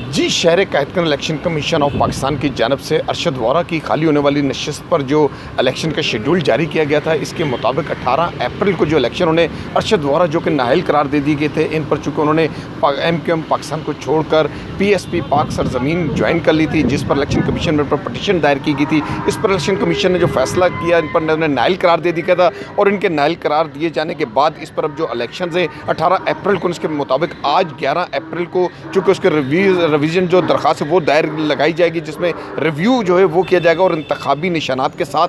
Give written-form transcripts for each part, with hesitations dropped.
जी, शहर कायदकन election commission of Pakistan की जानब से अरशद वोरा की खाली होने वाली नशिस्त पर जो इलेक्शन का शेड्यूल जारी किया गया था, इसके मुताबिक 18 अप्रैल को जो इलेक्शन उन्हें अरशद वोरा जो कि नाअहल करार दे दिए गए थे, इन पर चूँकि उन्होंने MQM पाकिस्तान को छोड़कर PSP पाक सरजमीन ज्वाइन कर ली थी, जिस पर इलेक्शन कमीशन में पर पटिशन दायर की गई थी। इस पर इलेक्शन कमीशन ने जो फैसला किया, इन पर उन्होंने नाअहल करार दे दिया था और इनके नाअहल करार दिए जाने के बाद इस पर अब जो इलेक्शन है 18 अप्रैल को, इसके मुताबिक आज 11 अप्रैल को चूँकि उसके रिवीजन जो दरख्वास्त है वो दायर लगाई जाएगी, जिसमें रिव्यू जो है वो किया जाएगा और इंतखाबी निशानात के साथ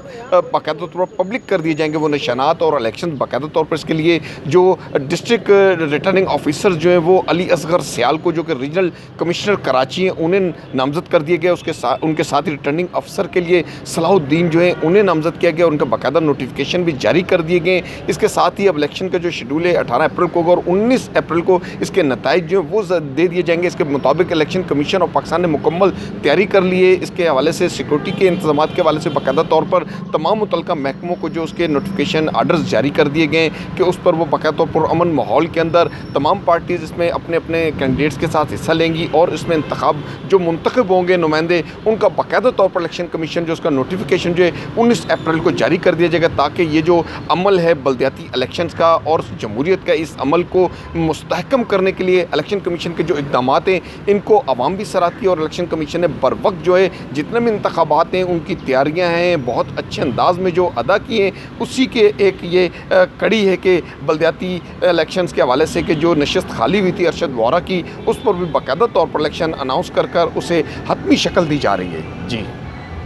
बाकायदा तौर पर पब्लिक कर दिए जाएंगे वो निशानात और इलेक्शन। बाकायदा तौर पर इसके लिए जो डिस्ट्रिक्ट रिटर्निंग ऑफिसर जो है वो अली असगर सियाल को, जो कि रीजनल कमिश्नर कराची हैं, उन्हें नामजद कर दिया गया। उनके साथ ही रिटर्निंग अफसर के लिए सलाहुद्दीन जो है उन्हें नामजद किया गया, उनका बाकायदा नोटिफिकेशन भी जारी कर दिए गए। इसके साथ ही अब इलेक्शन का जो शेड्यूल है 18 अप्रैल को होगा और 19 अप्रैल को इसके नताइज जो है वो दे दिए जाएंगे। इसके मुताबिक इलेक्शन कमीशन ऑफ पाकिस्तान ने मुकम्मल तैयारी कर ली है। इसके हवाले से सिक्योरिटी के इंतजाम के हवाले से बाकायदा तौर पर तमाम मुतल्लिका महकमों को जो उसके नोटिफिकेशन आर्डर्स जारी कर दिए गए कि उस पर वो बाकायदा तौर पर अमन माहौल के अंदर तमाम पार्टीज़ इसमें अपने अपने कैंडिडेट्स के साथ हिस्सा लेंगी और इसमें इंतखाब जो मुंतखब होंगे नुमाइंदे, उनका बाकायदा तौर पर इलेक्शन कमीशन जो उसका नोटिफिकेशन जो है 19 अप्रैल को जारी कर दिया जाएगा, ताकि ये जो अमल है बल्दियाती इलेक्शंस का और जमहूरियत का, इस अमल को मुस्तहकम करने के लिए इलेक्शन कमीशन के जो इक़दाम हैं इनको अवाम भी सराहती है और इलेक्शन कमीशन ने बर वक्त जो है जितने भी इंतखाबात हैं उनकी तैयारियां हैं बहुत अच्छे अंदाज में जो अदा की हैं, उसी के एक ये कड़ी है कि बल्दियाती इलेक्शंस के हवाले से कि जो नशिस्त खाली हुई थी अरशद वोरा की, उस पर भी बाकायदा तौर पर इलेक्शन अनाउंस कर उसे हतमी शक्ल दी जा रही है। जी।